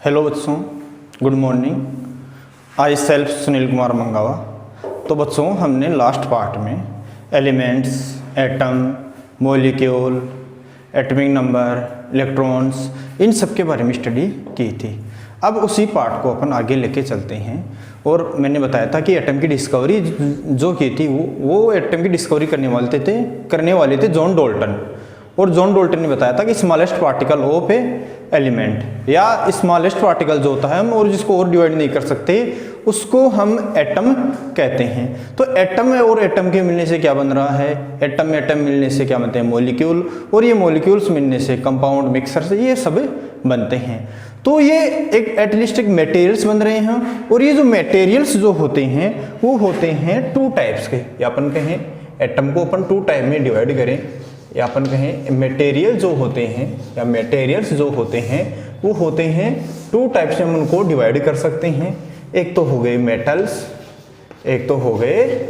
Hello बच्चों, good morning. I self Sunil Kumar Mangawa. तो बच्चों, हमने लास्ट पार्ट में elements, atom, molecule, atomic number, electrons, इन सब के बारे में स्टडी की थी। अब उसी पार्ट को अपन आगे लेके चलते हैं। और मैंने बताया था कि एटम की डिस्कवरी जो की थी वो एटम की डिस्कवरी करने वाले थे जॉन डाल्टन। और जॉन डाल्टन ने बताया था कि smallest particle of A element, या स्मॉलेस्ट पार्टिकल जो होता है हम और जिसको और डिवाइड नहीं कर सकते उसको हम एटम कहते हैं। तो एटम और एटम के मिलने से क्या बन रहा है? एटम एटम मिलने से क्या बनते हैं? मॉलिक्यूल। और ये मॉलिक्यूल्स मिलने से कंपाउंड, मिक्सर से ये सब बनते हैं। तो ये एक एटलीस्ट एक मटेरियल्स बन रहे हैं। और ये जो मटेरियल्स जो होते हैं वो होते हैं टू टाइप्स के, या अपन कहें एटम को अपन टू टाइप में डिवाइड करें, या अपन कहें मटेरियल जो होते हैं या मटेरियल्स जो होते हैं वो होते हैं टू टाइप्स में हम उनको डिवाइड कर सकते हैं। एक तो हो गए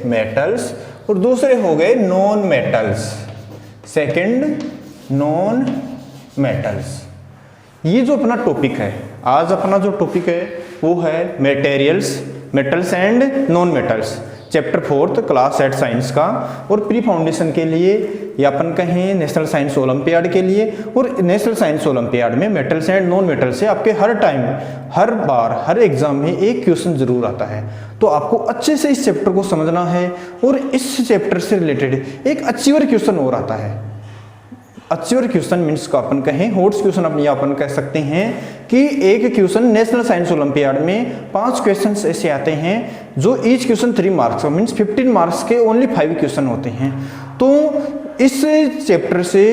मेटल्स, और दूसरे हो गए non metals. Second, non metals. ये जो अपना टॉपिक है, आज अपना जो टॉपिक है वो है materials, metals and non metals, chapter 4 class 8 science का। और प्री फाउंडेशन के लिए या अपन कहें नेशनल साइंस ओलंपियाड के लिए, और नेशनल साइंस ओलंपियाड में मेटल्स एंड नॉन मेटल्स से आपके हर टाइम, हर बार, हर एग्जाम में एक क्वेश्चन जरूर आता है। तो आपको अच्छे से इस चैप्टर को समझना है। और इस चैप्टर से रिलेटेड एक अचीवर क्वेश्चन और आता है। अचीवर क्वेश्चन मीन्स को अपन कहें हॉट क्वेश्चन, अपन अपन कह सकते हैं कि एक क्वेश्चन नेशनल साइंस ओलंपियाड में 5 क्वेश्चंस ऐसे आते हैं जो ईच क्वेश्चन 3 मार्क्स का, मीन्स 15 मार्क्स के ओनली 5 क्वेश्चन होते हैं। तो इस चैप्टर से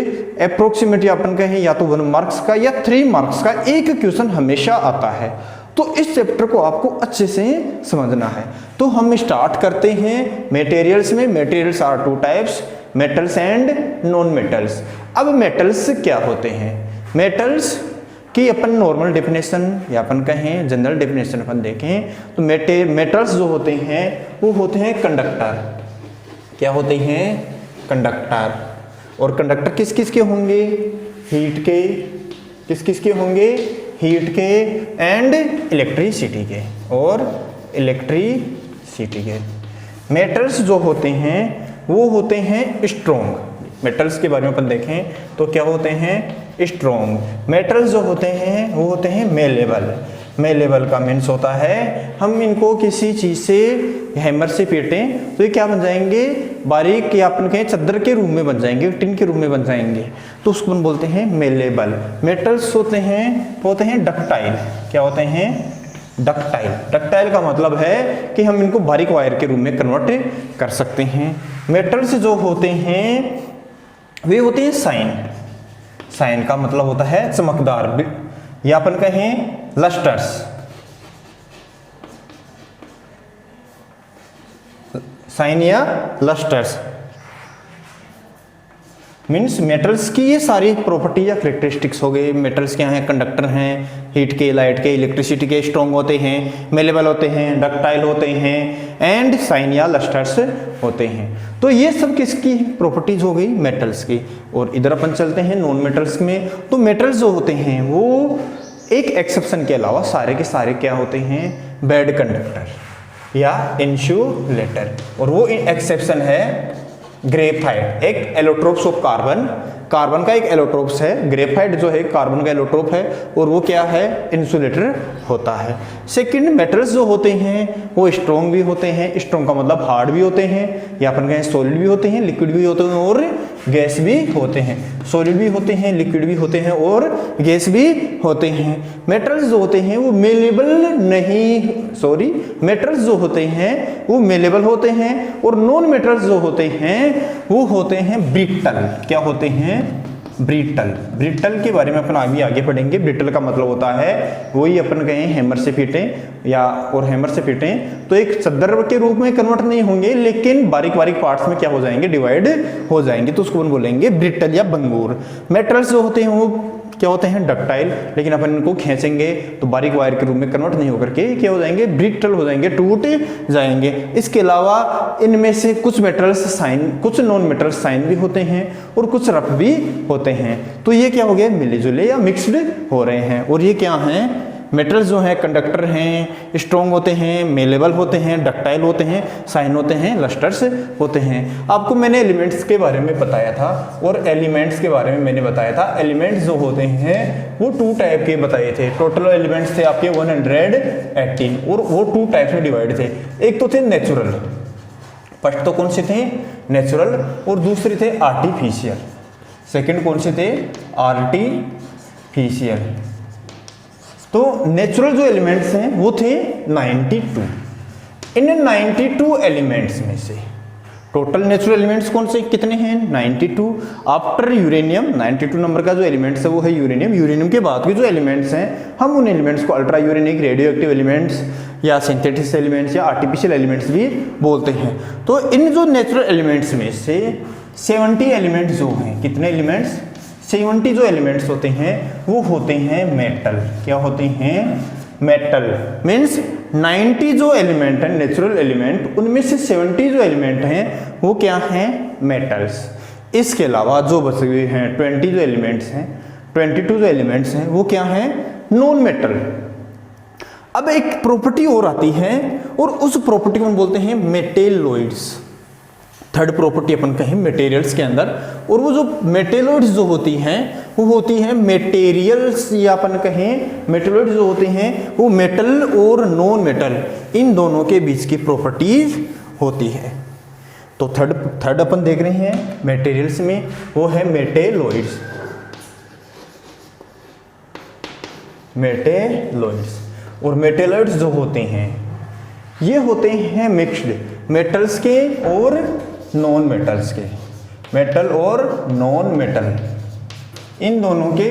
अप्रोक्सीमेटली अपन कहें या तो 1 मार्क्स का या 3 मार्क्स का एक क्वेश्चन हमेशा आता है। तो इस चैप्टर को आपको अच्छे से समझना है। तो हम स्टार्ट करते हैं मटेरियल्स में। Materials are two types, metals and non metals. अब मेटल्स क्या होते हैं? मेटल्स की अपन नॉर्मल डेफिनेशन या अपन कहें जनरल डेफिनेशन अपन देखें तो मेटल्स जो होते हैं वो होते हैं कंडक्टर। क्या होते हैं? कंडक्टर। और कंडक्टर किस किस के होंगे? हीट के। किस किस के होंगे? हीट के एंड इलेक्ट्रिसिटी के, और इलेक्ट्रिसिटी के। मेटल्स जो होते हैं वो होते हैं स्ट्रॉन्ग। मेटल्स के बारे में अपन देखें तो क्या होते हैं? स्ट्रॉन्ग। मेटल्स जो होते हैं वो होते हैं मेलेबल। मेलेबल का मीन्स होता है हम इनको किसी चीज से, हैमर से पीटें तो ये क्या बन जाएंगे? बारीक, या अपन कहें चादर के रूप में बन जाएंगे, टिन के रूप में बन जाएंगे, तो उसको अपन बोलते हैं मेलेबल। मेटल्स होते हैं डक्टाइल। क्या होते हैं? डक्टाइल। डक्टाइल का मतलब है कि हम इनको बारीक वायर के रूप में कन्वर्ट कर सकते हैं। मेटल्स जो होते हैं वे होते हैं साइन। साइन का मतलब होता है चमकदार, या अपन कहें लस्टर्स। साइन या लस्टर्स मीन्स मेटल्स की ये सारी प्रॉपर्टी या करेक्टरिस्टिक्स हो गए। मेटल्स क्या हैं? कंडक्टर हैं, हीट के, लाइट के, इलेक्ट्रिसिटी के, स्ट्रॉन्ग होते हैं, मेलेबल होते हैं, डक्टाइल होते हैं, एंड साइन या लस्टर्स होते हैं। तो ये सब किसकी प्रॉपर्टीज हो गई? मेटल्स की। और इधर अपन चलते हैं नॉन मेटल्स में। तो मेटल्स जो होते हैं वो एक एक्सेप्शन के अलावा सारे के सारे क्या होते हैं? बैड कंडक्टर या इंसुलेटर। और वो एक्सेप्शन है ग्रेफाइट, एक एलोट्रोप्स ऑफ कार्बन। कार्बन का एक एलोट्रोप्स है, ग्रेफाइट जो है कार्बन का एलोट्रोप है, और वो क्या है? इंसुलेटर होता है। सेकंड, मेटल्स जो होते हैं वो स्ट्रॉन्ग भी होते हैं। स्ट्रॉन्ग का मतलब हार्ड भी होते हैं, या अपन कहें सॉलिड भी होते हैं, लिक्विड भी होते हैं, और गैस भी होते हैं। सॉलिड भी होते हैं, लिक्विड भी होते हैं, और गैस भी होते हैं। मेटल्स जो होते हैं वो मेटल्स जो होते हैं वो मेलेबल होते हैं। और नॉन मेटल्स जो होते हैं वो होते हैं ब्रिटल। क्या होते हैं? ब्रिटल। ब्रिटल के बारे में अपन आगे पढ़ेंगे। ब्रिटल का मतलब होता है वही अपन कहें हैमर से पीटें, या और हैमर से पीटें तो एक चादर के रूप में कन्वर्ट नहीं होंगे, लेकिन बारीक बारीक पार्ट्स में क्या हो जाएंगे? डिवाइड हो जाएंगे, तो उसको अपन बोलेंगे ब्रिटल या बंगूर। मेटल्स जो होते हैं वो क्या होते हैं? डक्टाइल, लेकिन अपन इनको खींचेंगे तो बारीक वायर के रूप में कन्वर्ट नहीं होकर के क्या हो जाएंगे? ब्रिटल हो जाएंगे, टूट जाएंगे। इसके अलावा इनमें से कुछ मेटल्स साइन, कुछ नॉन मेटल्स साइन भी होते हैं, और कुछ रफ भी होते हैं। तो ये क्या हो गया? मिले जुले या मिक्सड हो रहे हैं। और ये क्या हैं? मेटल्स जो हैं कंडक्टर हैं, स्ट्रॉन्ग होते हैं, मेलेबल होते हैं, डक्टाइल होते हैं, शाइन होते हैं, लस्टर्स होते हैं। आपको मैंने एलिमेंट्स के बारे में बताया था और एलिमेंट्स के बारे में मैंने बताया था। एलिमेंट्स जो होते हैं वो 2 टाइप के बताए थे। टोटल एलिमेंट्स थे आपके 118 और वो 2 टाइप में डिवाइड थे। एक तो थे नेचुरल, फर्स्ट तो कौन से थे? नेचुरल, और दूसरे थे आर्टिफिशियल। सेकंड कौन से थे? आर्टिफिशियल। तो नेचुरल जो एलिमेंट्स हैं वो थे 92। इन 92 एलिमेंट्स में से टोटल नेचुरल एलिमेंट्स कौन से कितने हैं? 92। आफ्टर यूरेनियम 92 नंबर का जो एलिमेंट्स है वो है यूरेनियम। यूरेनियम के बाद के जो एलिमेंट्स हैं हम उन एलिमेंट्स को ultra uranic, radio active elements या सिंथेटिक एलिमेंट्स या आर्टिफिशियल एलिमेंट्स भी बोलते हैं। तो इन जो नेचुरल एलिमेंट्स में से 70 एलिमेंट्स जो हैं, कितने एलिमेंट्स? 70 जो एलिमेंट्स होते हैं वो होते हैं मेटल। क्या होते हैं? मेटल। मीन्स 90 जो एलिमेंट है नेचुरल एलिमेंट, उनमें से 70 जो एलिमेंट हैं वो क्या हैं? मेटल्स। इसके अलावा जो बचे हुए हैं 20 जो एलिमेंट्स हैं, 22 जो एलिमेंट्स हैं वो क्या हैं? Non metal. अब एक प्रॉपर्टी और आती है और उस प्रॉपर्टी को हम बोलते हैं मेटेलोइड्स। थर्ड प्रॉपर्टी अपन कहें मटेरियल्स के अंदर, और वो जो मेटेलोइड्स जो होती हैं वो होती हैं मेटेरियल्स, या अपन कहें मेटेलोइड्स जो होते हैं वो मेटल और नॉन मेटल इन दोनों के बीच की प्रॉपर्टीज होती है। तो थर्ड अपन देख रहे हैं मेटेरियल्स में, वो है मेटेलोइड्स। मेटेलोइड्स और मेटेलोइड्स जो होते हैं ये होते हैं मिक्स्ड, मेटल्स के और नॉन मेटल्स के। मेटल और नॉन मेटल इन दोनों के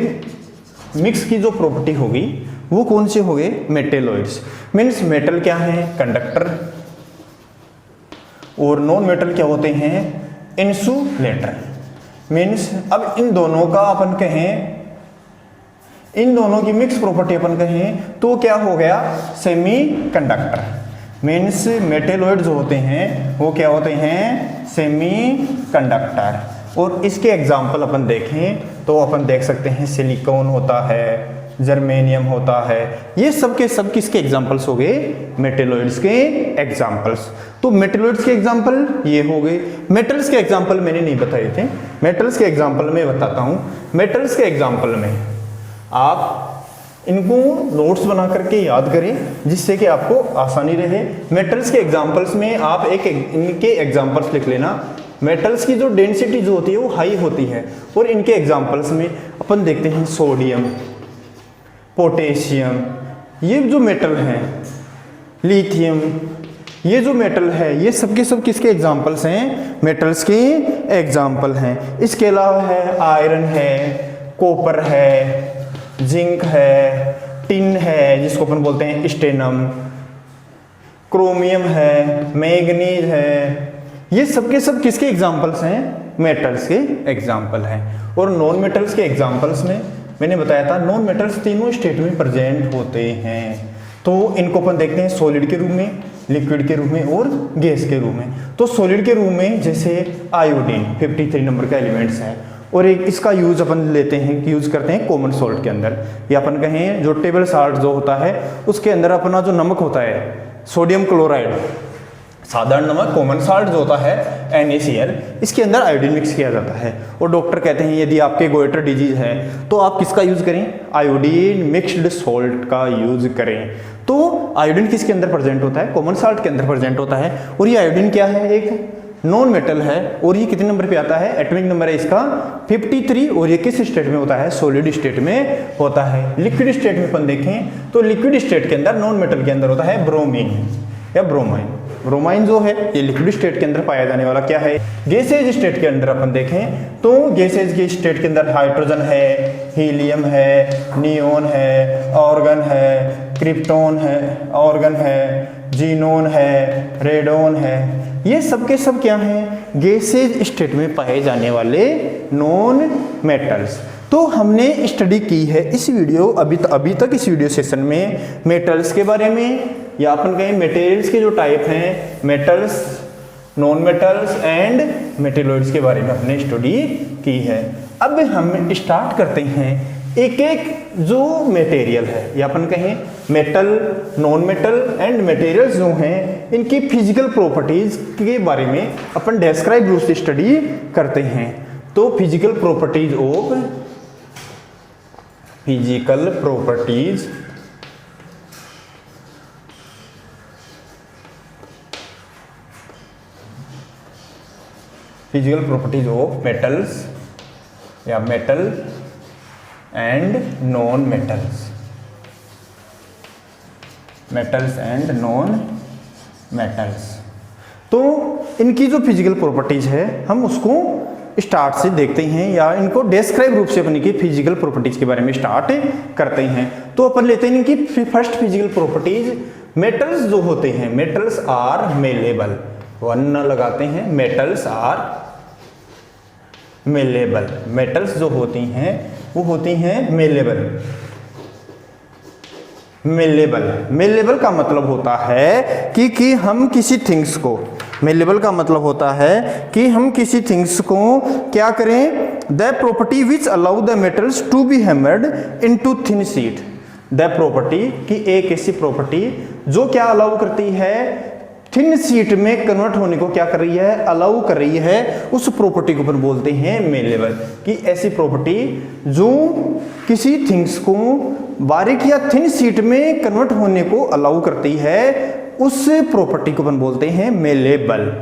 मिक्स की जो प्रॉपर्टी होगी वो कौन से हो गए? मेटेलोइड्स। मीन्स मेटल क्या है? कंडक्टर, और नॉन मेटल क्या होते हैं? इंसुलेटर। मीन्स अब इन दोनों का अपन कहें, इन दोनों की मिक्स प्रॉपर्टी अपन कहें तो क्या हो गया? Semi conductor. मीन्स मेटेलोइड जो होते हैं वो क्या होते हैं? Semi conductor. और इसके एग्जाम्पल अपन देखें तो अपन देख सकते हैं सिलिकॉन होता है, जर्मेनियम होता है, ये सब के सब किसके एग्जाम्पल्स हो गए? मेटेलोइड्स के एग्जाम्पल्स। तो मेटेलोइड्स के एग्जाम्पल ये हो गए। मेटल्स के एग्जाम्पल मैंने नहीं बताए थे, मेटल्स के एग्जाम्पल मैं बताता हूँ। मेटल्स के एग्जाम्पल में आप इनको नोट्स बना करके याद करें जिससे कि आपको आसानी रहे। मेटल्स के एग्जाम्पल्स में आप इनके एग्जाम्पल्स लिख लेना। मेटल्स की जो डेंसिटी जो होती है वो हाई होती है, और इनके एग्जाम्पल्स में अपन देखते हैं सोडियम, पोटेशियम, ये जो मेटल हैं, लिथियम, ये जो मेटल है ये सब के सब किसके एग्जाम्पल्स हैं? मेटल्स के एग्जाम्पल हैं। इसके अलावा है आयरन है, कॉपर है, जिंक है, टिन है जिसको अपन बोलते हैं स्टेनम, क्रोमियम है, मैग्नीज है, ये सब के सब किसके एग्जाम्पल्स हैं? मेटल्स के एग्जाम्पल हैं। और नॉन मेटल्स के एग्जाम्पल्स में मैंने बताया था नॉन मेटल्स तीनों स्टेट में प्रेजेंट होते हैं। तो इनको अपन देखते हैं सॉलिड के रूप में, लिक्विड के रूप में और गैस के रूप में। तो सॉलिड के रूप में जैसे आयोडीन 53 नंबर का एलिमेंट्स है, और एक इसका यूज अपन लेते हैं, यूज करते हैं कॉमन सॉल्ट के अंदर, या अपन कहें जो टेबल साल्ट जो होता है उसके अंदर अपना जो नमक होता है सोडियम क्लोराइड, साधारण नमक कॉमन साल्ट जो होता है NaCl, इसके अंदर आयोडीन मिक्स किया जाता है। और डॉक्टर कहते हैं यदि आपके गोइटर डिजीज है तो आप किसका यूज करें? आयोडीन मिक्स्ड सॉल्ट का यूज करें। तो आयोडीन किसके अंदर प्रेजेंट होता है? कॉमन साल्ट के अंदर प्रेजेंट होता है। और ये आयोडीन क्या है? एक नॉन मेटल है। और ये कितने नंबर पे आता है? एटॉमिक नंबर है इसका 53। और ये किस स्टेट में होता है? सॉलिड स्टेट में होता है। लिक्विड स्टेट में अपन देखें तो लिक्विड स्टेट के अंदर नॉन मेटल के अंदर होता है ब्रोमीन या ब्रोमाइन। ब्रोमाइन जो है ये लिक्विड स्टेट के अंदर पाया जाने वाला क्या है? गैसेज स्टेट के अंदर अपन देखें तो गैसेज के स्टेट के अंदर हाइड्रोजन है, हीलियम है, नियोन है, ऑर्गन है, क्रिप्टॉन है, ऑर्गन है, जीनोन है, रेडोन है, ये सब के सब क्या हैं? गैसेज स्टेट में पाए जाने वाले नॉन मेटल्स। तो हमने स्टडी की है इस वीडियो अभी तक इस वीडियो सेशन में मेटल्स के बारे में, या अपन कहें मटेरियल्स के जो टाइप हैं, मेटल्स, नॉन मेटल्स एंड मेटेलोइड्स के बारे में हमने स्टडी की है। अब हम स्टार्ट करते हैं एक एक जो मटेरियल है या अपन कहें metal, non metal and materials जो हैं इनकी फिजिकल प्रॉपर्टीज के बारे में अपन डेस्क्राइब रूप से स्टडी करते हैं। तो फिजिकल प्रॉपर्टीज ऑफ मेटल्स या मेटल एंड नॉन मेटल्स। तो इनकी जो फिजिकल प्रॉपर्टीज है हम उसको स्टार्ट से देखते हैं या इनको डिस्क्राइब रूप से अपनी की फिजिकल प्रॉपर्टीज के बारे में स्टार्ट करते हैं। तो अपन लेते हैं इनकी फर्स्ट फिजिकल प्रॉपर्टीज। मेटल्स जो होते हैं, मेटल्स आर मेलेबल, वन लगाते हैं, मेटल्स आर मेलेबल। मेटल्स जो होती हैं वो होती हैं मेलेबल का मतलब होता है कि हम किसी थिंग्स को, मेलेबल का मतलब होता है कि हम किसी थिंग्स को क्या करें, the property which allow the metals to be hammered into thin sheet. The property की एक ऐसी प्रॉपर्टी जो क्या अलाउ करती है, थिन शीट में कन्वर्ट होने को क्या कर रही है, अलाउ कर रही है, उस प्रॉपर्टी को अपन बोलते हैं मेलेबल। कि ऐसी प्रॉपर्टी जो किसी थिंग्स को बारीक या थिन शीट में कन्वर्ट होने को अलाउ करती है उस प्रॉपर्टी को अपन बोलते हैं मेलेबल।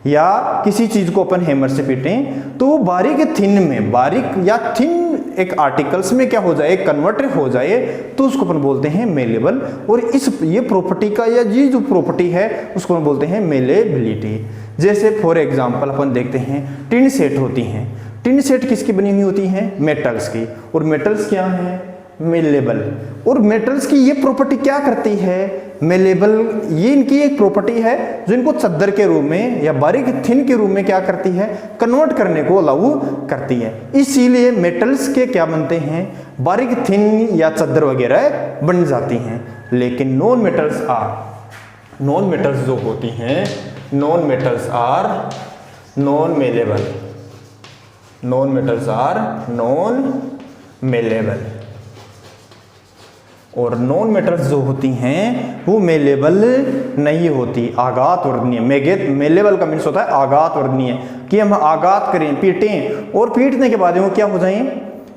या किसी चीज को अपन हैमर से पीटें तो बारीक थिन में, बारीक या थिन एक आर्टिकल्स में क्या हो जाए, कन्वर्ट हो जाए, तो उसको अपन बोलते हैं मेलेबल। और ये प्रॉपर्टी का या ये जो प्रॉपर्टी है उसको अपन बोलते हैं मेलेबिलिटी। जैसे फॉर एग्जांपल अपन देखते हैं टिन सेट होती हैं। टिन सेट किसकी बनी हुई होती हैं, मेटल्स की। और मेटल्स क्या है, मेलेबल। और मेटल्स की ये प्रॉपर्टी क्या करती है, मेलेबल। ये इनकी एक प्रॉपर्टी है जो इनको चद्दर के रूप में या बारीक थिन के रूप में क्या करती है, कन्वर्ट करने को अलाउ करती है। इसीलिए मेटल्स के क्या बनते हैं, बारीक थिन या चद्दर वगैरह बन जाती हैं। लेकिन नॉन मेटल्स जो होती हैं, non metals are non malleable. और नॉन मेटल्स जो होती हैं वो मेलेबल नहीं होती, आघात वर्णनीय। मेलेबल का मीन्स होता है आघात वर्णनीय, कि हम आघात करें, पीटें और पीटने के बाद वो क्या हो जाएं,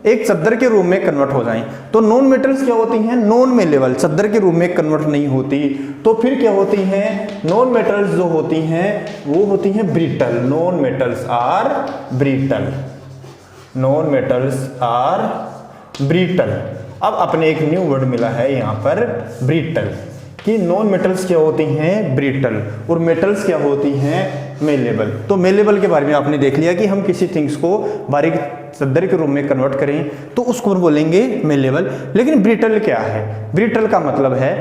एक चद्दर के रूप में कन्वर्ट हो जाएं। तो नॉन मेटल्स क्या होती हैं, नॉन मेलेबल, चद्दर के रूप में कन्वर्ट नहीं होती। तो फिर क्या होती हैं, नॉन मेटल्स जो होती हैं वो होती हैं brittle. Non metals are brittle. अब अपने एक न्यू वर्ड मिला है यहाँ पर, ब्रिटल। कि नॉन मेटल्स क्या होती हैं, ब्रिटल, और मेटल्स क्या होती हैं, मेलेबल। तो मेलेबल के बारे में आपने देख लिया कि हम किसी थिंग्स को बारीक चद्दर के रूप में कन्वर्ट करें तो उसको बोलेंगे मेलेबल। लेकिन ब्रिटल क्या है, ब्रिटल का मतलब है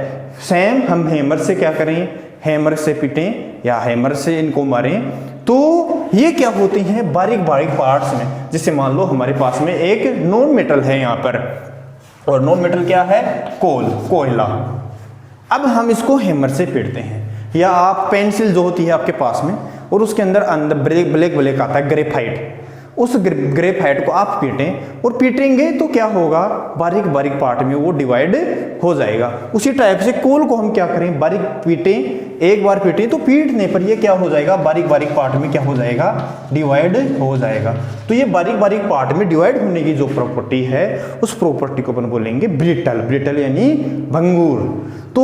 सेम हम हैमर से क्या करें, हैमर से पीटें या हैमर से इनको मारें तो ये क्या होती हैं, बारीक पार्ट्स में। जैसे मान लो हमारे पास में एक नॉन मेटल है यहाँ पर, और नॉन मेटल क्या है, कोयला। अब हम इसको हैमर से पीटते हैं, या आप पेंसिल जो होती है आपके पास में और उसके अंदर ब्लैक आता है ग्रेफाइट, उस ग्रेफाइट को आप पीटें और पीटेंगे तो क्या होगा, बारीक पार्ट में वो डिवाइड हो जाएगा। उसी टाइप से कोल को हम क्या करें, बारीक पीटें, एक बार पीटें तो पीटने पर ये क्या हो जाएगा, बारीक पार्ट में क्या हो जाएगा, डिवाइड हो जाएगा। तो ये बारीक पार्ट में डिवाइड होने की जो प्रॉपर्टी है उस प्रॉपर्टी को अपन बोलेंगे ब्रिटल यानी भंगुर। तो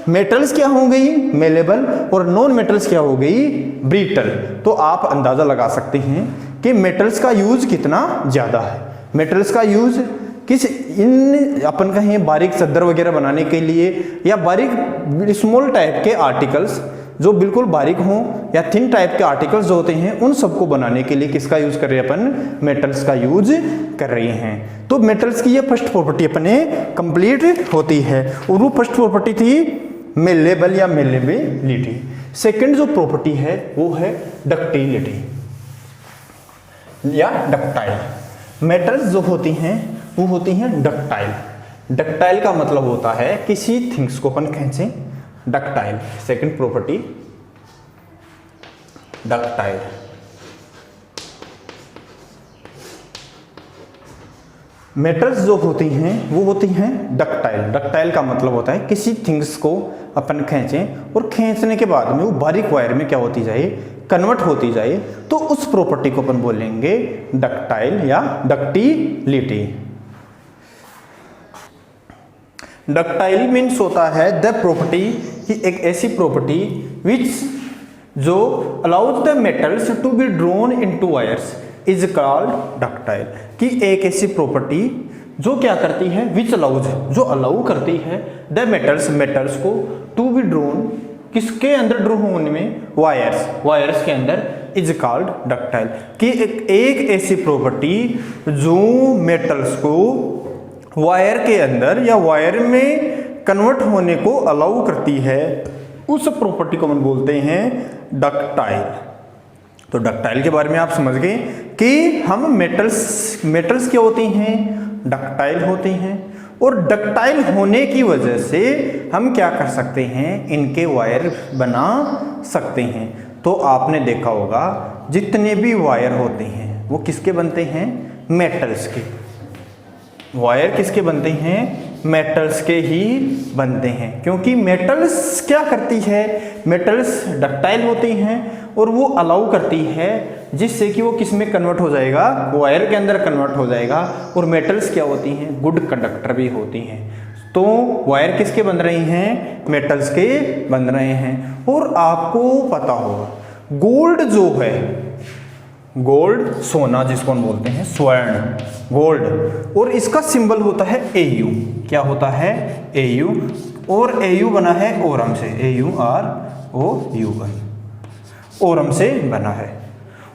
मेटल्स क्या हो गई, मेलेबल, और नॉन मेटल्स क्या हो गई, ब्रिटल। तो आप अंदाजा लगा सकते हैं कि मेटल्स का यूज कितना ज्यादा है। मेटल्स का यूज किस इन अपन कहें बारीक चद्दर वगैरह बनाने के लिए, या बारीक स्मॉल टाइप के आर्टिकल्स जो बिल्कुल बारीक हों, या थिन टाइप के आर्टिकल्स जो होते हैं उन सबको बनाने के लिए किसका यूज कर रहे हैं अपन, मेटल्स का यूज कर रहे हैं। तो मेटल्स की ये फर्स्ट प्रॉपर्टी अपने कंप्लीट होती है, और वो फर्स्ट प्रॉपर्टी थी मेलेबल या मेलेबिलिटी। सेकंड जो प्रॉपर्टी है वो है डक्टिलिटी या डक्टाइल। मेटल्स जो होती हैं वो होती हैं डक्टाइल। डक्टाइल का मतलब होता है किसी थिंग्स को अपन खींचें, डक्टाइल। सेकंड प्रॉपर्टी मेटल्स जो होती हैं वो होती हैं डक्टाइल। डक्टाइल का मतलब होता है किसी थिंग्स को अपन खींचें और खींचने के बाद में वो बारीक वायर में क्या होती जाए, कन्वर्ट होती जाए, तो उस प्रॉपर्टी को अपन बोलेंगे डक्टाइल या डक्टिलिटी। डक्टाइल मीन्स होता है द प्रॉपर्टी कि एक ऐसी प्रॉपर्टी विच जो allows the metals to be drawn into wires is called ductile. कि एक ऐसी प्रॉपर्टी जो क्या करती है, विच अलाउज, जो अलाउ करती है द मेटल्स, मेटल्स को टू बी ड्रोन, किसके अंदर ड्रो होने में, वायर्स, वायर्स के अंदर, इज कॉल्ड डक्टाइल। कि एक ऐसी प्रॉपर्टी जो मेटल्स को वायर के अंदर या वायर में कन्वर्ट होने को अलाउ करती है, उस प्रॉपर्टी को हम बोलते हैं डक्टाइल। तो डक्टाइल के बारे में आप समझ गए कि हम मेटल्स क्या होती हैं, डक्टाइल होती हैं, और डक्टाइल होने की वजह से हम क्या कर सकते हैं, इनके वायर बना सकते हैं। तो आपने देखा होगा जितने भी वायर होते हैं वो किसके बनते हैं, मेटल्स के। वायर किसके बनते हैं, मेटल्स के ही बनते हैं, क्योंकि मेटल्स क्या करती है, मेटल्स डक्टाइल होती हैं और वो अलाउ करती है जिससे कि वो किस में कन्वर्ट हो जाएगा, वायर के अंदर कन्वर्ट हो जाएगा। और मेटल्स क्या होती हैं, गुड कंडक्टर भी होती हैं। तो वायर किसके बन रही हैं, मेटल्स के बन रहे हैं। और आपको पता होगा गोल्ड जो है, गोल्ड सोना जिसको हम बोलते हैं, स्वर्ण, गोल्ड, और इसका सिंबल होता है एयू। क्या होता है, एयू। और एयू बना है ओरम से, AUROUM, ओरम से बना है।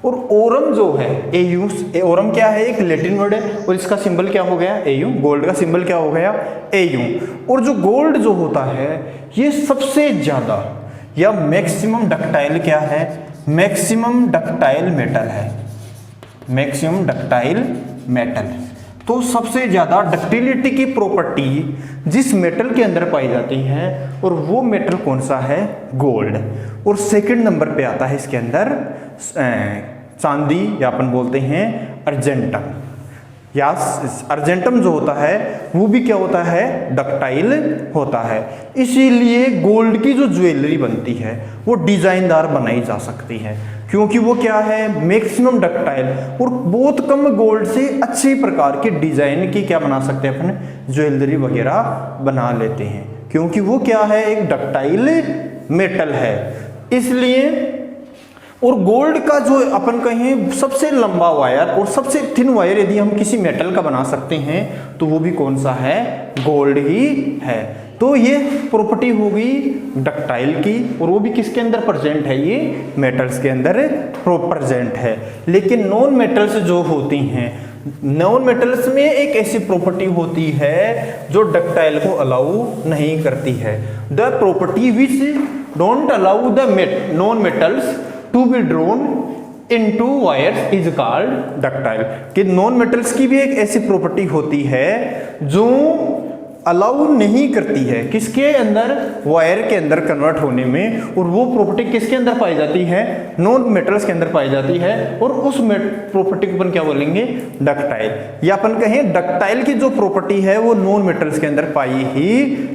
और ओरम जो है, एयू, ओरम क्या है, एक लैटिन वर्ड है, और इसका सिंबल क्या हो गया, एयू। गोल्ड का सिंबल क्या हो गया, एयू। और जो गोल्ड जो होता है ये सबसे ज्यादा या मैक्सिमम डक्टाइल क्या है, मैक्सिमम डक्टाइल मेटल है, मैक्सिमम डक्टाइल मेटल। तो सबसे ज्यादा डक्टिलिटी की प्रॉपर्टी जिस मेटल के अंदर पाई जाती है, और वो मेटल कौन सा है, गोल्ड। और सेकंड नंबर पे आता है इसके अंदर चांदी, या अपन बोलते हैं अर्जेंटम, या अर्जेंटम जो होता है वो भी क्या होता है, डक्टाइल होता है। इसीलिए गोल्ड की जो ज्वेलरी बनती है वो डिजाइनदार बनाई जा सकती है, क्योंकि वो क्या है, मैक्सिमम डक्टाइल, और बहुत कम गोल्ड से अच्छी प्रकार के डिजाइन की क्या बना सकते हैं, अपन ज्वेलरी वगैरह बना लेते हैं, क्योंकि वो क्या है, एक डक्टाइल मेटल है। इसलिए और गोल्ड का जो अपन कहें सबसे लंबा वायर और सबसे थिन वायर यदि हम किसी मेटल का बना सकते हैं तो वो भी कौन सा है, गोल्ड ही है। तो ये प्रॉपर्टी होगी डक्टाइल की, और वो भी किसके अंदर प्रेजेंट है, ये मेटल्स के अंदर प्रेजेंट है। लेकिन नॉन मेटल्स जो होती हैं, नॉन मेटल्स में एक ऐसी प्रॉपर्टी होती है जो डक्टाइल को अलाउ नहीं करती है। The property which don't allow the non metals to be drawn into wires is called ductile. कि नॉन मेटल्स की भी एक ऐसी प्रॉपर्टी होती है जो अलाउ नहीं करती है किसके अंदर, वायर के अंदर कन्वर्ट होने में, और वो प्रॉपर्टी किसके अंदर पाई जाती है, नॉन मेटल्स के अंदर पाई जाती है, और उस प्रॉपर्टी को अपन क्या बोलेंगे, डक्टाइल। या अपन कहें डक्टाइल की जो प्रॉपर्टी है वो नॉन मेटल्स के अंदर पाई ही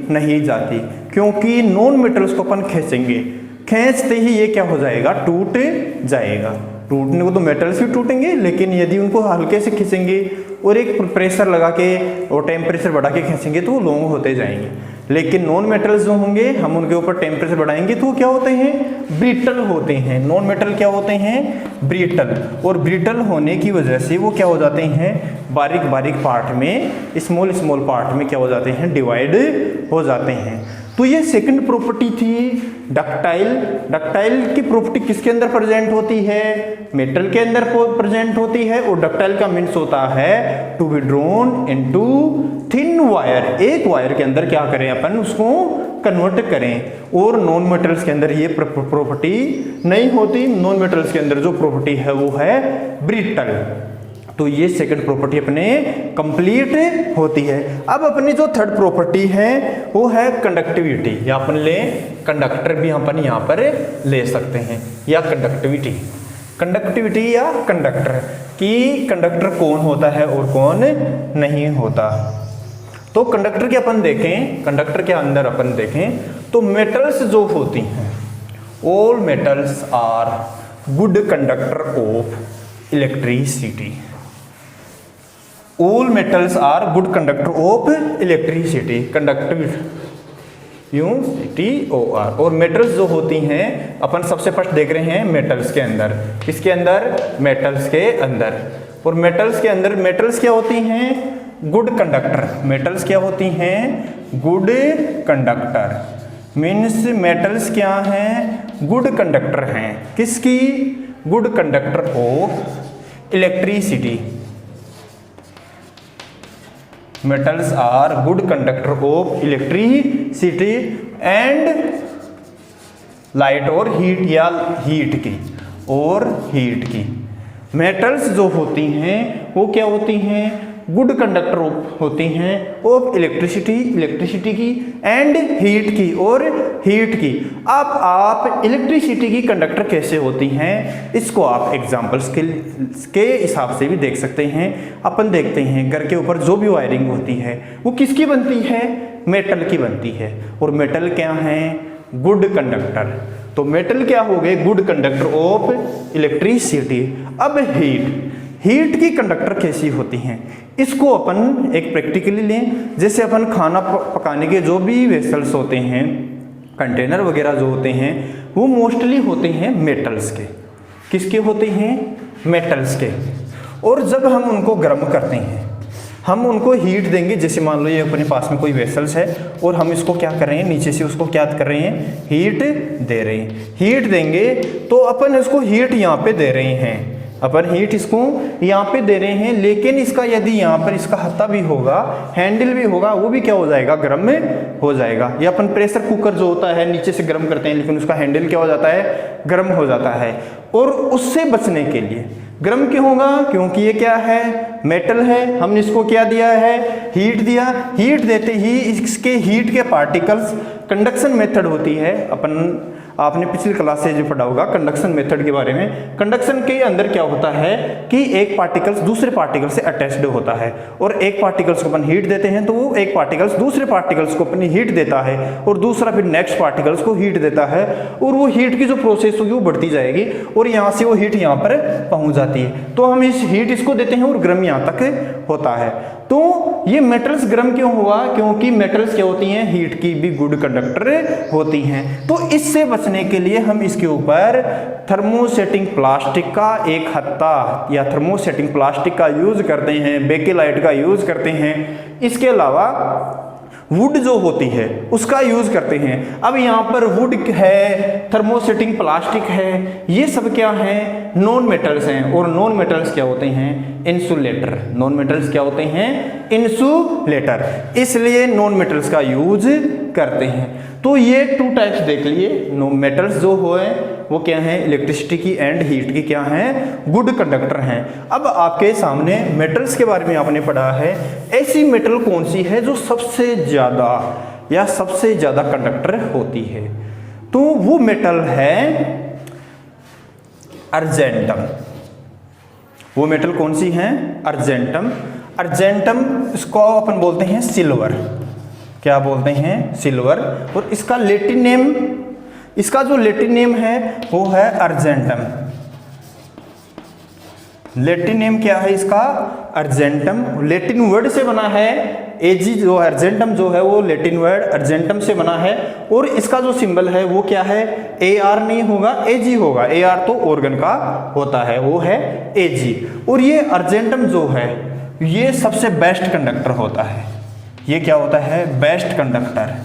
नहीं जाती, क्योंकि नॉन मेटल्स को अपन खींचेंगे, खींचते ही ये क्या हो जाएगा, टूट जाएगा। टूटने को तो मेटल्स भी टूटेंगे, लेकिन यदि उनको हल्के से खींचेंगे और एक प्रेशर लगा के और टेम्परेचर बढ़ा के खींचेंगे तो वो लॉन्ग होते जाएंगे। लेकिन नॉन मेटल्स जो होंगे, हम उनके ऊपर टेम्परेचर बढ़ाएंगे तो वो क्या होते हैं, ब्रिटल होते हैं। नॉन मेटल क्या होते हैं, ब्रिटल। और ब्रिटल होने की वजह से वो क्या हो जाते हैं, बारीक बारीक पार्ट में, स्मॉल स्मॉल पार्ट में क्या हो जाते हैं, डिवाइड हो जाते हैं। तो ये सेकंड प्रॉपर्टी थी डक्टाइल। डक्टाइल की प्रॉपर्टी किसके अंदर प्रेजेंट होती है, मेटल के अंदर प्रेजेंट होती है। और डक्टाइल का मीन्स होता है to be drawn into thin wire, एक वायर के अंदर क्या करें अपन, उसको कन्वर्ट करें। और नॉन मेटल्स के अंदर ये प्रॉपर्टी नहीं होती। नॉन मेटल्स के अंदर जो प्रॉपर्टी है वो है ब्रिटल। तो ये सेकंड प्रॉपर्टी अपने कंप्लीट होती है। अब अपनी जो थर्ड प्रॉपर्टी है वो है कंडक्टिविटी, या अपन ले कंडक्टर भी अपन यहाँ पर ले सकते हैं, या कंडक्टिविटी, कंडक्टिविटी या कंडक्टर। कि कंडक्टर कौन होता है और कौन नहीं होता। तो कंडक्टर के अपन देखें, कंडक्टर के अंदर अपन देखें तो मेटल्स जो होती हैं, all metals are good conductor of electricity. All metals are good conductor of electricity, conductivity और मेटल्स जो होती हैं अपन सबसे फर्स्ट देख रहे हैं मेटल्स के अंदर, किसके अंदर, मेटल्स के अंदर। और मेटल्स के अंदर मेटल्स क्या होती हैं, गुड कंडक्टर। मेटल्स क्या होती हैं, गुड कंडक्टर। मीन्स मेटल्स क्या हैं, गुड कंडक्टर हैं, किसकी, good conductor of electricity. Metals are good conductor of electricity and light और हीट, या हीट की, और हीट की। मेटल्स जो होती हैं वो क्या होती हैं, गुड कंडक्टर होती हैं ऑफ इलेक्ट्रिसिटी, इलेक्ट्रिसिटी की, एंड हीट की, और हीट की। अब आप इलेक्ट्रिसिटी की कंडक्टर कैसे होती हैं इसको आप एग्जांपल्स के हिसाब से भी देख सकते हैं। अपन देखते हैं घर के ऊपर जो भी वायरिंग होती है वो किसकी बनती है, मेटल की बनती है। और मेटल क्या है, गुड कंडक्टर। तो मेटल क्या हो गए, गुड कंडक्टर ऑफ इलेक्ट्रिसिटी। अब हीट की कंडक्टर कैसी होती हैं इसको अपन एक प्रैक्टिकली लें। जैसे अपन खाना पकाने के जो भी वेसल्स होते हैं, कंटेनर वगैरह जो होते हैं, वो मोस्टली होते हैं मेटल्स के। किसके होते हैं, मेटल्स के। और जब हम उनको गर्म करते हैं, हम उनको हीट देंगे। जैसे मान लो ये अपने पास में कोई वेसल्स है और हम इसको क्या कर रहे हैं, नीचे से उसको क्या कर रहे हैं, हीट दे रहे हैं। हीट देंगे तो अपन इसको हीट यहाँ पे दे रहे हैं, अपन हीट इसको यहाँ पे दे रहे हैं। लेकिन इसका यदि यहाँ पर इसका हत्था भी होगा, हैंडल भी होगा, वो भी क्या हो जाएगा, गर्म में हो जाएगा। या अपन प्रेशर कुकर जो होता है नीचे से गर्म करते हैं, लेकिन उसका हैंडल क्या हो जाता है, गर्म हो जाता है। और उससे बचने के लिए गर्म क्यों होगा, क्योंकि ये क्या है, मेटल है। हमने इसको क्या दिया है, हीट दिया। हीट देते ही इसके हीट के पार्टिकल्स, कंडक्शन मेथड होती है, अपन आपने पिछली क्लास से जो पढ़ा होगा कंडक्शन मेथड के बारे में। कंडक्शन के अंदर क्या होता है कि एक पार्टिकल्स दूसरे पार्टिकल से अटैच्ड होता है, और एक पार्टिकल्स को अपन हीट देते हैं तो वो एक पार्टिकल्स दूसरे पार्टिकल्स को अपनी हीट देता है, और दूसरा फिर नेक्स्ट पार्टिकल्स को हीट देता है। और वो हीट की जो प्रोसेस होगी वो बढ़ती जाएगी, और यहाँ से वो हीट यहाँ पर पहुँच जाती है। तो हम इस हीट इसको देते हैं और गर्म यहाँ तक होता है। तो ये मेटल्स गर्म क्यों हुआ, क्योंकि मेटल्स क्या होती हैं, हीट की भी गुड कंडक्टर होती हैं। तो इससे बचने के लिए हम इसके ऊपर थर्मोसेटिंग प्लास्टिक का एक हत्था या थर्मोसेटिंग प्लास्टिक का यूज करते हैं, बेकेलाइट का यूज करते हैं। इसके अलावा वुड जो होती है उसका यूज करते हैं। अब यहाँ पर वुड है, थर्मोसेटिंग प्लास्टिक है, ये सब क्या है, नॉन मेटल्स हैं। और नॉन मेटल्स क्या होते हैं, इंसुलेटर। नॉन मेटल्स क्या होते हैं, इंसुलेटर। इसलिए नॉन मेटल्स का यूज करते हैं। तो ये टू टाइप्स देख लिए। मेटल्स जो हो वो क्या है, इलेक्ट्रिसिटी की एंड हीट की क्या है, गुड कंडक्टर हैं। अब आपके सामने मेटल्स के बारे में आपने पढ़ा है, ऐसी मेटल कौन सी है जो सबसे ज्यादा या सबसे ज्यादा कंडक्टर होती है। तो वो मेटल है अर्जेंटम। वो मेटल कौन सी है, अर्जेंटम। अर्जेंटम इसको अपन बोलते हैं सिल्वर। क्या बोलते हैं, सिल्वर। और इसका लैटिन नेम, इसका जो लैटिन नेम है वो है अर्जेंटम। लैटिन नेम क्या है इसका, अर्जेंटम। लैटिन वर्ड से बना है, एजी जो अर्जेंटम जो है वो लैटिन वर्ड अर्जेंटम से बना है। और इसका जो सिंबल है वो क्या है, AR नहीं होगा, AG होगा। AR तो ऑर्गन का होता है, वो है AG। और ये अर्जेंटम जो है ये सबसे बेस्ट कंडक्टर होता है। ये क्या होता है, बेस्ट कंडक्टर।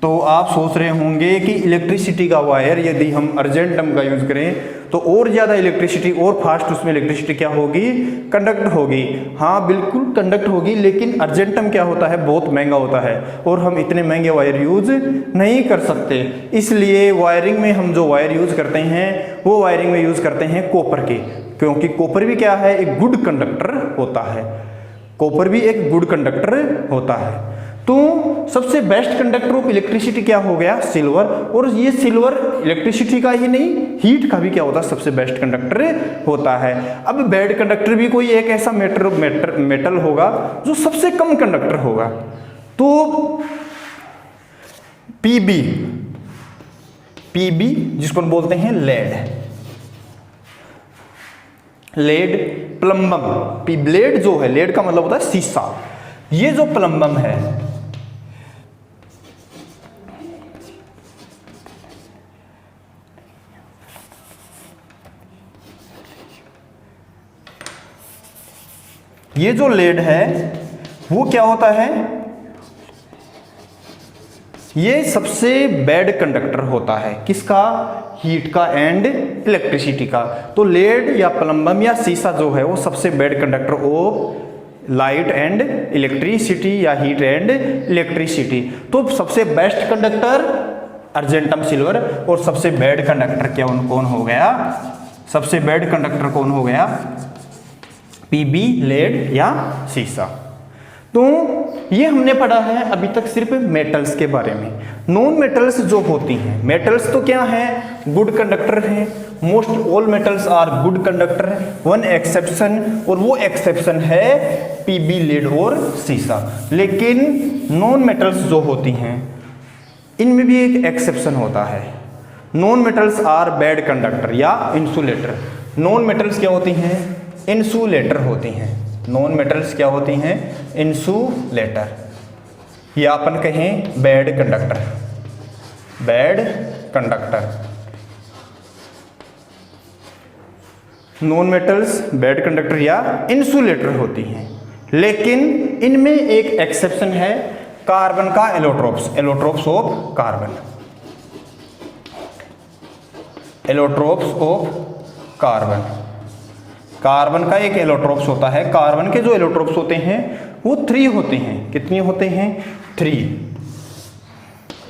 तो आप सोच रहे होंगे कि इलेक्ट्रिसिटी का वायर यदि हम अर्जेंटम का यूज करें तो और ज़्यादा इलेक्ट्रिसिटी और फास्ट उसमें इलेक्ट्रिसिटी क्या होगी, कंडक्ट होगी। हाँ बिल्कुल कंडक्ट होगी, लेकिन अर्जेंटम क्या होता है, बहुत महंगा होता है और हम इतने महंगे वायर यूज नहीं कर सकते। इसलिए वायरिंग में हम जो वायर यूज करते हैं वो वायरिंग में यूज करते हैं कॉपर के, क्योंकि कॉपर भी क्या है, एक गुड कंडक्टर होता है। कॉपर भी एक गुड कंडक्टर होता है। तो सबसे बेस्ट कंडक्टर ऑफ इलेक्ट्रिसिटी क्या हो गया? सिल्वर। और ये सिल्वर इलेक्ट्रिसिटी का ही नहीं, हीट का भी क्या होता है? सबसे बेस्ट कंडक्टर होता है। अब बैड कंडक्टर भी कोई एक ऐसा मेटल होगा जो सबसे कम कंडक्टर होगा, तो पीबी जिसको हम बोलते हैं लेड प्लम्बम। लेड जो है, लेड का मतलब होता है शीशा। ये जो प्लम्बम है, ये जो लेड है वो क्या होता है? ये सबसे बैड कंडक्टर होता है। किसका? हीट का एंड इलेक्ट्रिसिटी का। तो लेड या प्लम्बम या शीशा जो है वो सबसे bad conductor of light and electricity या हीट एंड इलेक्ट्रिसिटी। तो सबसे बेस्ट कंडक्टर अर्जेंटम सिल्वर, और सबसे बैड कंडक्टर क्या कौन हो गया? सबसे बैड कंडक्टर कौन हो गया? पीबी, लेड या शीशा। तो ये हमने पढ़ा है अभी तक सिर्फ मेटल्स के बारे में। नॉन मेटल्स जो होती हैं, मेटल्स तो क्या हैं? गुड कंडक्टर हैं। Most all metals are good conductor, one exception, और वो एक्सेप्शन है पीबी, लेड और शीशा। लेकिन नॉन मेटल्स जो होती हैं इनमें भी एक एक्सेप्शन होता है। Non metals are bad conductor या इंसुलेटर। नॉन मेटल्स क्या होती हैं? इंसुलेटर होती हैं। नॉन मेटल्स क्या होती हैं? इंसुलेटर, या अपन कहें bad conductor. Non metals bad conductor या इंसुलेटर होती हैं। लेकिन इनमें एक एक्सेप्शन है, कार्बन का एलोट्रोप्स ऑफ कार्बन। कार्बन का एक एलोट्रोप्स होता है। कार्बन के जो एलोट्रोप्स होते हैं वो 3 होते हैं। कितने होते हैं? 3।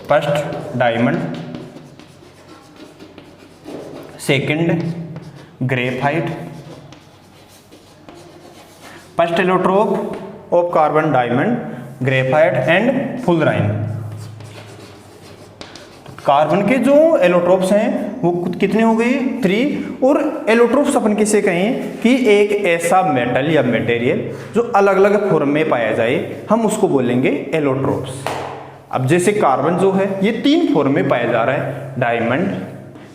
First diamond, second graphite. First allotrope of carbon diamond, graphite and fullerene. Carbon के जो एलोट्रोप्स हैं वो कितने हो गए? 3। और एलोट्रोप्स अपन किसे कहें कि एक ऐसा मेटल या मटेरियल जो अलग अलग फॉर्म में पाया जाए, हम उसको बोलेंगे एलोट्रोप्स। अब जैसे कार्बन जो है ये 3 फॉर्म में पाया जा रहा है, डायमंड,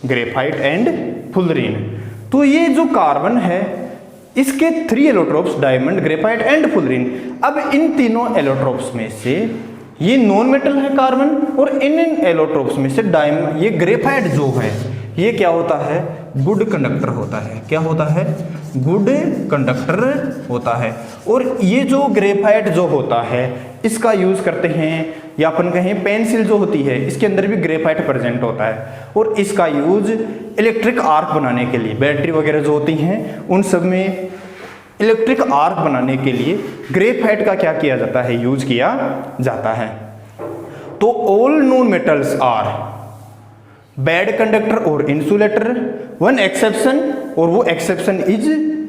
ग्रेफाइट एंड फुलरीन। तो ये जो कार्बन है इसके 3 allotropes, diamond, graphite and fullerene. अब इन तीनों एलोट्रोप्स में से ये नॉन मेटल है कार्बन, और इन एलोट्रोप्स में से डायमंड, ये ग्रेफाइट जो है ये क्या होता है? गुड कंडक्टर होता है। क्या होता है? गुड कंडक्टर होता है। और ये जो ग्रेफाइट जो होता है इसका यूज करते हैं, या अपन कहें पेंसिल जो होती है इसके अंदर भी ग्रेफाइट प्रेजेंट होता है, और इसका यूज इलेक्ट्रिक आर्क बनाने के लिए, बैटरी वगैरह जो होती हैं उन सब में इलेक्ट्रिक आर्क बनाने के लिए ग्रेफाइट का क्या किया जाता है? यूज किया जाता है। तो all non metals are bad conductor और इंसुलेटर, वन एक्सेप्शन, और वो एक्सेप्शन इज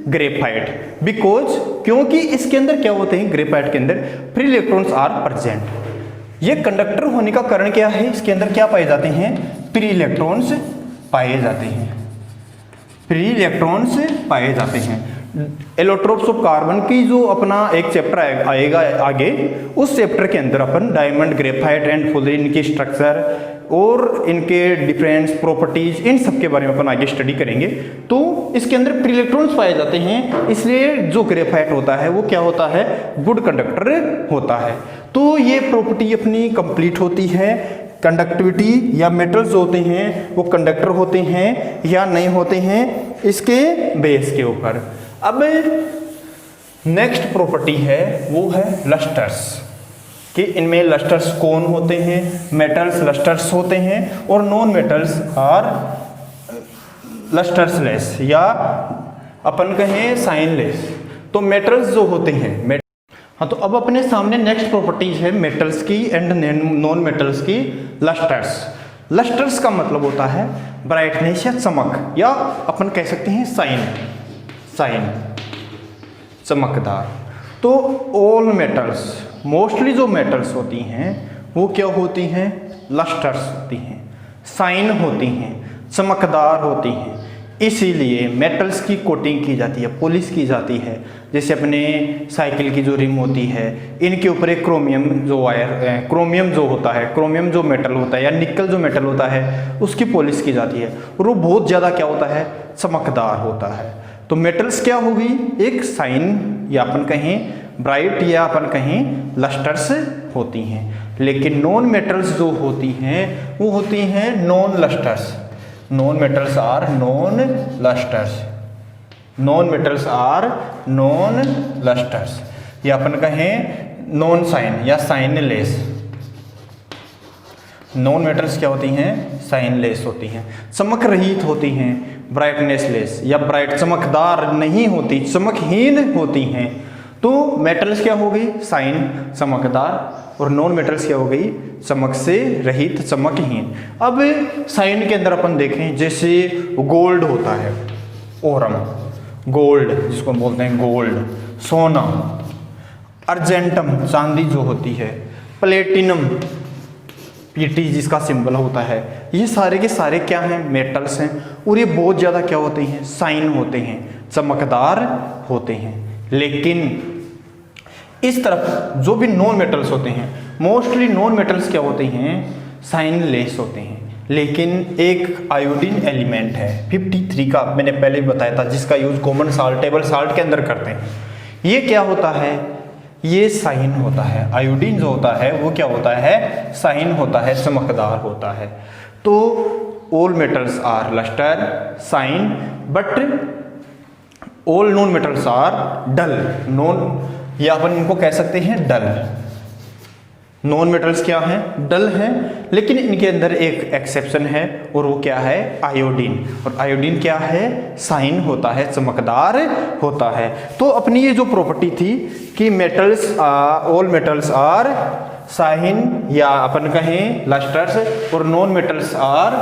ग्रेफाइट। बिकॉज क्योंकि इसके अंदर क्या होते हैं? ग्रेफाइट के अंदर फ्री इलेक्ट्रॉन्स आर प्रेजेंट। ये कंडक्टर होने का कारण क्या है? इसके अंदर क्या पाए जाते हैं? फ्री इलेक्ट्रॉन्स पाए जाते हैं। फ्री इलेक्ट्रॉन्स पाए जाते हैं। एलोट्रोप्स ऑफ कार्बन की जो अपना एक चैप्टर आएगा आगे, उस चैप्टर के अंदर अपन डायमंड, ग्रेफाइट एंड फुलरीन की स्ट्रक्चर और इनके डिफरेंस, प्रॉपर्टीज, इन सब के बारे में अपन आगे स्टडी करेंगे। तो इसके अंदर फ्री इलेक्ट्रॉन्स पाए जाते हैं, इसलिए जो ग्रेफाइट होता है वो क्या होता है? गुड कंडक्टर होता है। तो ये प्रॉपर्टी अपनी कंप्लीट होती है। कंडक्टिविटी या मेटल्स होते हैं वो कंडक्टर होते हैं या नहीं होते हैं, इसके बेस के ऊपर। अब नेक्स्ट प्रॉपर्टी है वो है लस्टर्स, कि इनमें लस्टर्स कौन होते हैं? मेटल्स लस्टर्स होते हैं, और नॉन मेटल्स आर लस्टर्सलेस, या अपन कहें साइनलेस। तो मेटल्स जो होते हैं, हाँ, तो अब अपने सामने नेक्स्ट प्रॉपर्टीज है मेटल्स की एंड नॉन मेटल्स की। लस्टर्स का मतलब होता है ब्राइटनेस या चमक, या अपन कह सकते हैं साइन, चमकदार। तो ऑल मेटल्स, मोस्टली जो मेटल्स होती हैं वो क्या होती हैं, लस्टर्स होती हैं, शाइन होती हैं, चमकदार होती हैं। इसीलिए मेटल्स की कोटिंग की जाती है, पॉलिश की जाती है। जैसे अपने साइकिल की जो रिम होती है, इनके ऊपर एक क्रोमियम जो वायर, क्रोमियम जो होता है, क्रोमियम जो मेटल होता है या निकल जो मेटल होता है, उसकी पॉलिश की जाती है और वो बहुत ज़्यादा क्या होता है, चमकदार होता है। तो मेटल्स क्या होगी, एक शाइन या अपन कहें ब्राइट या अपन कहें लस्टर्स होती हैं। लेकिन नॉन मेटल्स जो होती हैं वो होती हैं non lusters. Non metals are non lusters, non metals are non lusters, या अपन कहें नॉन साइन या साइनलेस। नॉन मेटल्स क्या होती हैं, साइनलेस होती हैं, चमक रहित होती हैं, ब्राइटनेसलेस या ब्राइट, चमकदार नहीं होती, चमकहीन होती हैं। तो मेटल्स क्या हो गई, साइन चमकदार, और नॉन मेटल्स क्या हो गई, चमक से रहित, चमकहीन। अब साइन के अंदर अपन देखें, जैसे गोल्ड होता है, ओरम, गोल्ड जिसको बोलते हैं गोल्ड, सोना, अर्जेंटम चांदी जो होती है, प्लेटिनम पीटी जिसका सिंबल होता है, ये सारे के सारे क्या हैं, मेटल्स हैं। और ये बहुत ज़्यादा क्या होते हैं, शाइन होते हैं, चमकदार होते हैं। लेकिन इस तरफ जो भी नॉन मेटल्स होते हैं, मोस्टली नॉन मेटल्स क्या होते हैं, साइनलेस होते हैं। लेकिन एक आयोडीन एलिमेंट है 53 का, मैंने पहले भी बताया था, जिसका use common salt, table salt के अंदर करते हैं। ये क्या होता है, ये साइन होता है। आयोडीन जो होता है वो क्या होता है, साइन होता है, चमकदार होता है। तो all metals are lustre, shine, but all non metals are dull. Non या अपन इनको कह सकते हैं डल। नॉन मेटल्स क्या हैं, डल हैं। लेकिन इनके अंदर एक एक्सेप्शन है और वो क्या है, आयोडीन। और आयोडीन क्या है, साइन होता है, चमकदार होता है। तो अपनी ये जो प्रॉपर्टी थी कि metals, all metals are shine या अपन कहें लस्टर्स, और नॉन मेटल्स आर,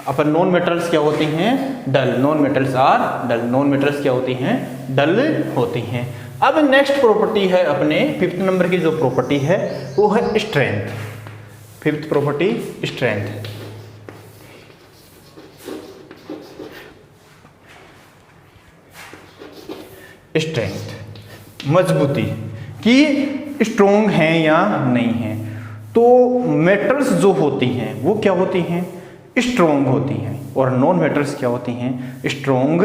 अपन नॉन मेटल्स क्या होती हैं, dull. Non metals are dull, non metals क्या होती हैं, डल होती हैं। अब नेक्स्ट प्रॉपर्टी है अपने 5th नंबर की जो प्रॉपर्टी है वो है strength. 5th property strength. Strength मजबूती, कि स्ट्रोंग हैं या नहीं हैं। तो मेटल्स जो होती हैं वो क्या होती हैं, स्ट्रोंग होती हैं, और नॉन मेटल्स क्या होती हैं, स्ट्रोंग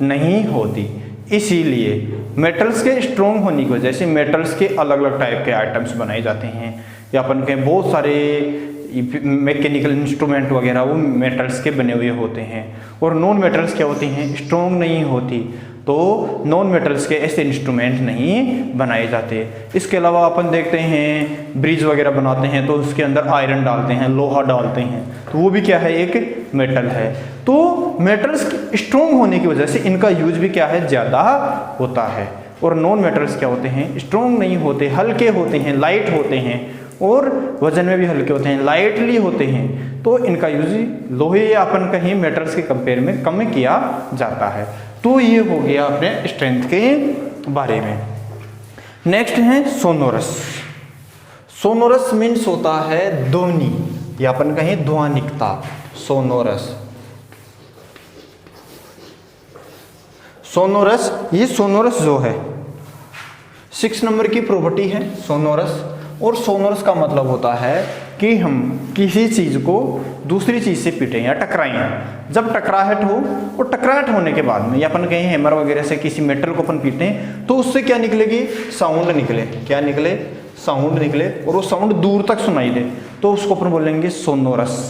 नहीं होती। इसीलिए मेटल्स के स्ट्रोंग होने की वजह से मेटल्स के अलग अलग टाइप के आइटम्स बनाए जाते हैं, या अपन के बहुत सारे मैकेनिकल इंस्ट्रूमेंट वगैरह वो मेटल्स के बने हुए होते हैं। और नॉन मेटल्स क्या होती हैं, स्ट्रोंग नहीं होती, तो नॉन मेटल्स के ऐसे इंस्ट्रूमेंट नहीं बनाए जाते। इसके अलावा अपन देखते हैं ब्रिज वगैरह बनाते हैं तो उसके अंदर आयरन डालते हैं, लोहा डालते हैं, तो वो भी क्या है, एक मेटल है। तो मेटल्स स्ट्रोंग होने की वजह से इनका यूज भी क्या है, ज़्यादा होता है। और नॉन मेटल्स क्या होते हैं, स्ट्रोंग नहीं होते, हल्के होते हैं, लाइट होते हैं, और वजन में भी हल्के होते हैं, लाइटली होते हैं। तो इनका यूज लोहे या अपन कहीं मेटल्स के कंपेयर में कम किया जाता है। तो ये हो गया अपने स्ट्रेंथ के बारे में। नेक्स्ट है सोनोरस। सोनोरस मीन्स होता है ध्वनि, या अपन कहें ध्वनिकता, सोनोरस। सोनोरस, ये सोनोरस जो है 6 नंबर की प्रॉपर्टी है सोनोरस। और सोनोरस का मतलब होता है कि हम किसी चीज़ को दूसरी चीज़ से पीटें या टकराएं। जब टकराहट हो, और टकराहट होने के बाद में या अपन कहीं हैमर वगैरह से किसी मेटल को अपन पीटें तो उससे क्या निकलेगी, साउंड निकले। क्या निकले, साउंड निकले, और वो साउंड दूर तक सुनाई दे, तो उसको अपन बोलेंगे सोनोरस,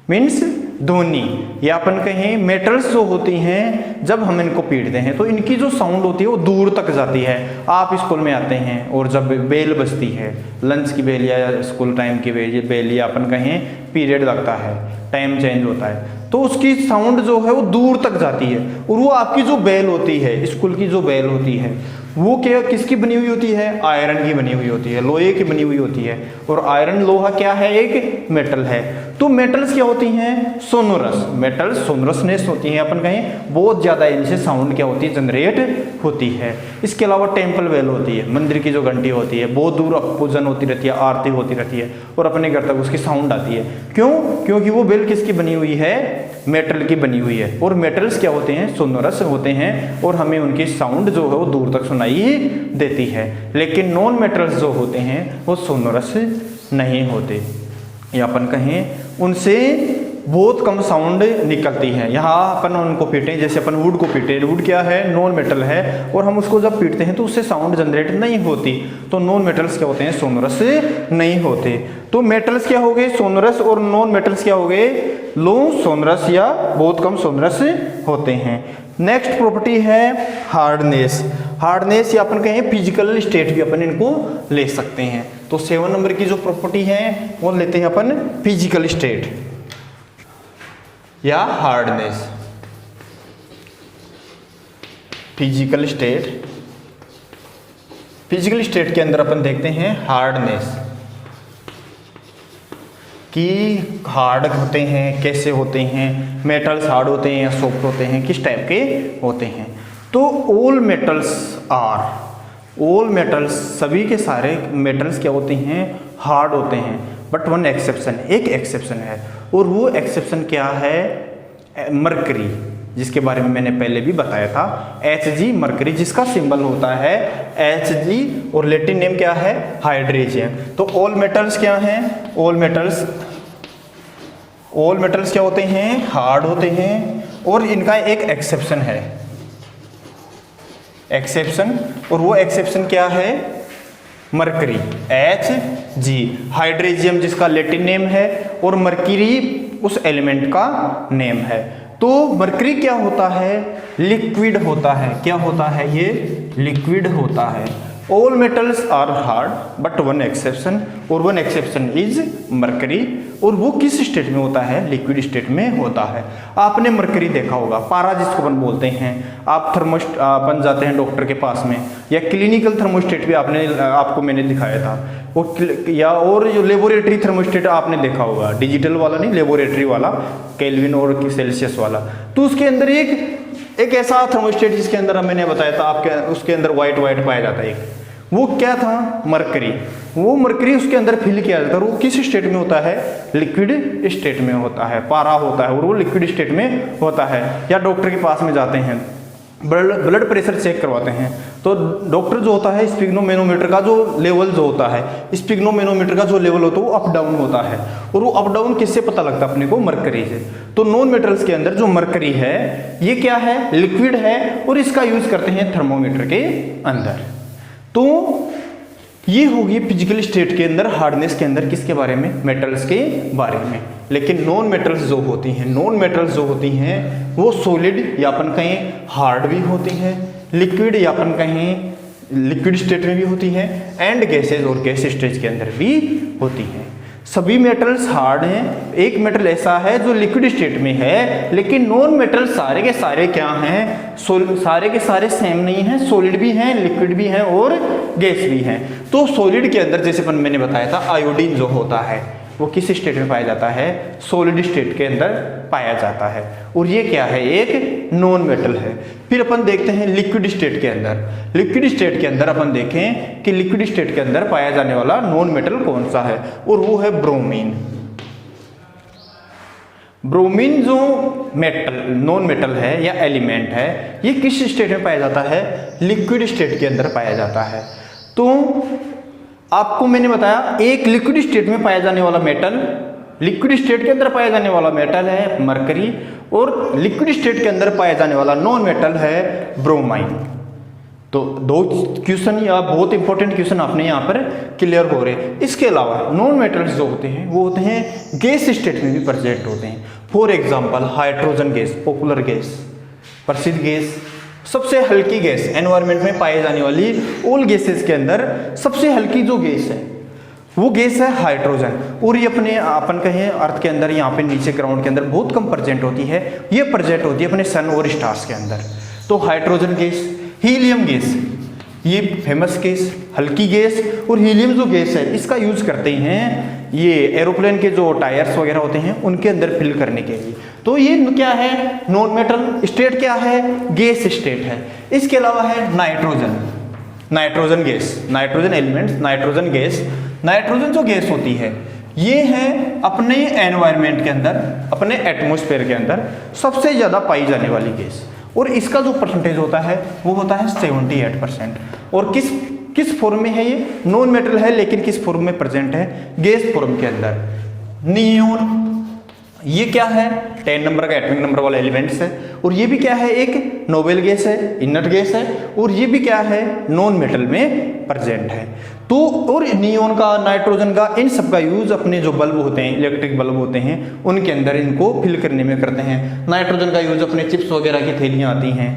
मीन्स ध्वनि। या अपन कहें मेटल्स जो होती हैं जब हम इनको पीटते हैं तो इनकी जो साउंड होती है वो दूर तक जाती है। आप स्कूल में आते हैं और जब बेल बजती है, लंच की बेल या स्कूल टाइम की बेल, या अपन कहें पीरियड लगता है, टाइम चेंज होता है, तो उसकी साउंड जो है वो दूर तक जाती है। और वो आपकी जो बेल होती है, स्कूल की जो बेल होती है, वो क्या किसकी बनी हुई होती है, आयरन की बनी हुई होती है, लोहे की बनी हुई होती है। और आयरन लोहा क्या है, एक मेटल है। तो मेटल्स क्या होती हैं? सोनोरस। मेटल्स सोनोरसनेस होती हैं, अपन कहें बहुत ज़्यादा इनसे साउंड क्या होती है? जनरेट होती है। इसके अलावा टेम्पल बेल होती है, मंदिर की जो घंटी होती है, बहुत दूर पूजन होती रहती है, आरती होती रहती है और अपने घर तक उसकी साउंड आती है। क्यों? क्योंकि वो बेल किसकी बनी हुई है? मेटल की बनी हुई है। और मेटल्स क्या होते हैं? सोनोरस होते हैं और हमें उनकी साउंड जो है वो दूर तक सुनाई देती है। लेकिन नॉन मेटल्स जो होते हैं वो सोनोरस नहीं होते, या अपन कहें उनसे बहुत कम साउंड निकलती है। यहाँ अपन उनको पीटे, जैसे अपन वुड को पीटे, वुड क्या है? नॉन मेटल है, और हम उसको जब पीटते हैं तो उससे साउंड जनरेट नहीं होती। तो नॉन मेटल्स क्या होते हैं? सोनोरस नहीं होते। तो मेटल्स क्या हो गए? सोनोरस, और नॉन मेटल्स क्या हो गए? लो सोनोरस या बहुत कम सोनोरस होते हैं। नेक्स्ट प्रॉपर्टी है हार्डनेस। हार्डनेस या अपन कहें फिजिकल स्टेट भी अपन इनको ले सकते हैं। तो 7 नंबर की जो प्रॉपर्टी है वो लेते हैं अपन फिजिकल स्टेट या hardness. Physical state, physical state के अंदर अपन देखते हैं हार्डनेस, कि हार्ड होते हैं, कैसे होते हैं, मेटल्स हार्ड होते हैं या सॉफ्ट होते हैं, किस टाइप के होते हैं। तो all metals are, all metals, सभी के सारे मेटल्स क्या होते हैं? हार्ड होते हैं। बट वन एक्सेप्शन, एक एक्सेप्शन है, और वो एक्सेप्शन क्या है? मरकरी, जिसके बारे में मैंने पहले भी बताया था, Hg मरकरी, जिसका सिंबल होता है Hg और लैटिन नेम क्या है? हाइड्रोजन। तो ऑल मेटल्स क्या हैं? ऑल मेटल्स क्या होते हैं? हार्ड होते हैं, और इनका एक एक्सेप्शन है, एक्सेप्शन, और वो एक्सेप्शन क्या है? मरकरी, Hg, हाइड्रोजन जिसका लैटिन नेम है, और मरकरी उस एलिमेंट का नेम है। तो मरकरी क्या होता है? लिक्विड होता है। क्या होता है? ये लिक्विड होता है। All metals are hard but one exception, और वन एक्सेप्शन इज मरकरी, और वो किस स्टेट में होता है? लिक्विड स्टेट में होता है। आपने मरकरी देखा होगा, पारा जिसको अपन बोलते हैं। आप अपन जाते हैं डॉक्टर के पास में, या क्लिनिकल थर्मोस्टेट भी आपको मैंने दिखाया था, या और जो लेबोरेटरी थर्मोस्टेट आपने देखा होगा, डिजिटल वाला नहीं, लेबोरेटरी वाला, केल्विन और सेल्सियस वाला। तो उसके अंदर एक ऐसा थर्मोस्टेट जिसके अंदर मैंने बताया था आपके, उसके अंदर व्हाइट पाया जाता है। वो क्या था? मरकरी। वो मरकरी उसके अंदर फिल किया जाता है, और वो किस स्टेट में होता है? लिक्विड स्टेट में होता है। पारा होता है और वो लिक्विड स्टेट में होता है। या डॉक्टर के पास में जाते हैं, ब्लड प्रेशर चेक करवाते हैं, तो डॉक्टर जो होता है स्पिग्नोमेनोमीटर का जो लेवल जो होता है, स्पिग्नोमेनोमीटर का जो लेवल होता है वो अप डाउन होता है, और वो अप डाउन किससे पता लगता है? अपने को मरकरी से। तो नॉन मेटल्स के अंदर जो मरकरी है ये क्या है? लिक्विड है, और इसका यूज करते हैं थर्मोमीटर के अंदर। तो ये होगी फिजिकल स्टेट के अंदर, हार्डनेस के अंदर, किसके बारे में? मेटल्स के बारे में। लेकिन नॉन मेटल्स जो होती हैं, नॉन मेटल्स जो होती हैं वो सॉलिड या अपन कहें हार्ड भी होती हैं, लिक्विड या अपन कहें लिक्विड स्टेट में भी होती हैं, एंड गैसेज और गैस स्टेज के अंदर भी होती हैं। सभी मेटल्स हार्ड हैं। एक मेटल ऐसा है जो लिक्विड स्टेट में है, लेकिन नॉन मेटल सारे के सारे क्या हैं? सारे के सारे सेम नहीं हैं, सॉलिड भी हैं, लिक्विड भी हैं और गैस भी हैं। तो सॉलिड के अंदर जैसे मैंने बताया था, आयोडीन जो होता है वो किस स्टेट में पाया जाता है? सॉलिड स्टेट के अंदर पाया जाता है, और ये क्या है? एक नॉन मेटल है। फिर अपन देखते हैं लिक्विड स्टेट के अंदर। लिक्विड स्टेट के अंदर अपन देखें कि लिक्विड स्टेट के अंदर पाया जाने वाला नॉन मेटल कौन सा है, और वो है ब्रोमीन। ब्रोमीन जो मेटल, नॉन मेटल है या एलिमेंट है, ये किस स्टेट में पाया जाता है? लिक्विड स्टेट के अंदर पाया जाता है। तो आपको मैंने बताया एक लिक्विड स्टेट में पाया जाने वाला मेटल, लिक्विड स्टेट के अंदर पाया जाने वाला मेटल है मरकरी, और लिक्विड स्टेट के अंदर पाया जाने वाला नॉन मेटल है ब्रोमाइन। तो दो क्वेश्चन या बहुत इंपॉर्टेंट क्वेश्चन आपने यहाँ पर क्लियर हो रहे हैं। इसके अलावा नॉन मेटल्स जो होते हैं वो होते हैं गैस स्टेट में भी प्रेजेंट होते हैं। For example hydrogen gas, popular gas, प्रसिद्ध गैस, सबसे हल्की गैस, एनवायरनमेंट में पाई जाने वाली ऑल गैसेस के अंदर सबसे हल्की जो गैस है वो गैस है हाइड्रोजन। और ये अपन कहें अर्थ के अंदर, यहाँ पे नीचे ग्राउंड के अंदर बहुत कम प्रेजेंट होती है। ये प्रेजेंट होती है अपने सन और स्टार्स के अंदर। तो हाइड्रोजन गैस, हीलियम गैस, ये फेमस गैस, हल्की गैस और हीलियम जो गैस है इसका यूज करते हैं ये एरोप्लेन के जो टायर्स वगैरह होते हैं उनके अंदर फिल करने के लिए। तो ये क्या है, नॉन मेटल स्टेट क्या है, गैस स्टेट है। इसके अलावा है nitrogen, nitrogen gas, nitrogen elements, nitrogen gas. Nitrogen जो गैस होती है ये है अपने एनवायरनमेंट के अंदर, अपने एटमॉस्फेयर के अंदर सबसे ज़्यादा पाई जाने वाली गैस, और इसका जो परसेंटेज होता है वो होता है 78%। और किस फॉर्म में है ये, नॉन मेटल है लेकिन किस फॉर्म में प्रेजेंट है, गैस फॉर्म के अंदर। नियोन, ये क्या है, 10 नंबर का एटॉमिक नंबर वाला एलिमेंट्स है, और ये भी क्या है, एक नोबेल गैस है, इनर्ट गैस है, और ये भी क्या है, नॉन मेटल में प्रेजेंट है। तो और नियोन का, नाइट्रोजन का, इन सब का यूज अपने जो बल्ब होते हैं, इलेक्ट्रिक बल्ब होते हैं उनके अंदर इनको फिल करने में करते हैं। नाइट्रोजन का यूज अपने चिप्स वगैरह की थैलियाँ आती हैं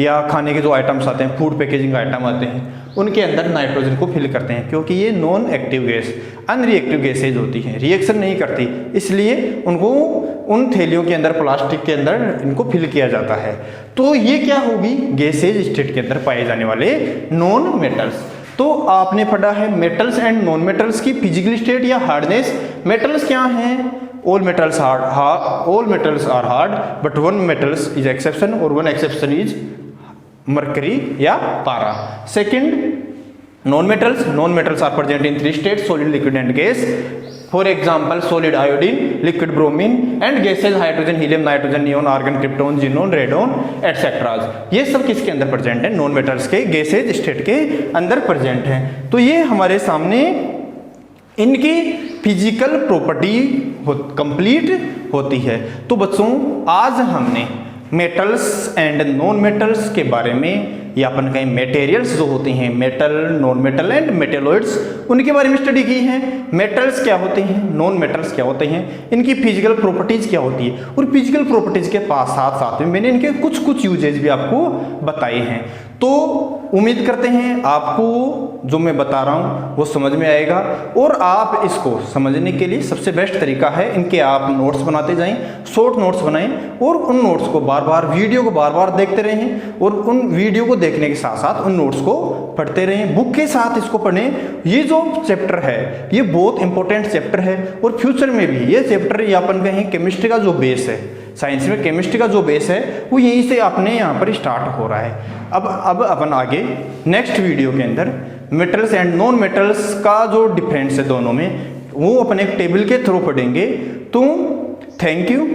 या खाने के जो आइटम्स आते हैं, फूड पैकेजिंग आइटम आते हैं, उनके अंदर नाइट्रोजन को फिल करते हैं, क्योंकि ये non active gas, unreactive gases होती हैं, रिएक्शन नहीं करती, इसलिए उनको उन थैलियों के अंदर, प्लास्टिक के अंदर इनको फिल किया जाता है। तो ये क्या होगी, गैसेज स्टेट के अंदर पाए जाने वाले नॉन मेटल्स। तो आपने पढ़ा है मेटल्स एंड नॉन मेटल्स की फिजिकल स्टेट या हार्डनेस। मेटल्स क्या हैं, all metals are hard but one metals is exception, और one exception is mercury या पारा। Second, non metals are present in 3 states, solid, liquid and gas. For example, solid iodine, liquid bromine and gases hydrogen, helium, nitrogen, neon, argon, krypton, xenon, radon etc. ये सब किसके अंदर present है, non metals के gases state के अंदर present है। तो ये हमारे सामने इनकी फिजिकल प्रॉपर्टी कंप्लीट होती है। तो बच्चों आज हमने मेटल्स एंड नॉन मेटल्स के बारे में, या अपन कहीं मेटेरियल्स जो होते हैं, metal, non metal and metalloids, उनके बारे में स्टडी की है। मेटल्स क्या होते हैं, नॉन मेटल्स क्या होते हैं, इनकी फिजिकल प्रॉपर्टीज क्या होती है, और फिजिकल प्रॉपर्टीज के साथ साथ में मैंने इनके कुछ यूजेज भी आपको बताए हैं। तो उम्मीद करते हैं आपको जो मैं बता रहा हूँ वो समझ में आएगा, और आप इसको समझने के लिए सबसे बेस्ट तरीका है इनके आप नोट्स बनाते जाएं, शॉर्ट नोट्स बनाएं, और उन नोट्स को बार बार, वीडियो को बार बार देखते रहें, और उन वीडियो को देखने के साथ साथ उन नोट्स को पढ़ते रहें, बुक के साथ इसको पढ़ें। ये जो चैप्टर है ये बहुत इंपॉर्टेंट चैप्टर है, और फ्यूचर में भी ये चैप्टर, या अपन कहें केमिस्ट्री का जो बेस है, साइंस में केमिस्ट्री का जो बेस है वो यहीं से अपने यहाँ पर स्टार्ट हो रहा है। अब अपन आगे नेक्स्ट वीडियो के अंदर मेटल्स एंड नॉन मेटल्स का जो डिफरेंस है दोनों में, वो अपन एक टेबल के थ्रू पढ़ेंगे। तो थैंक यू।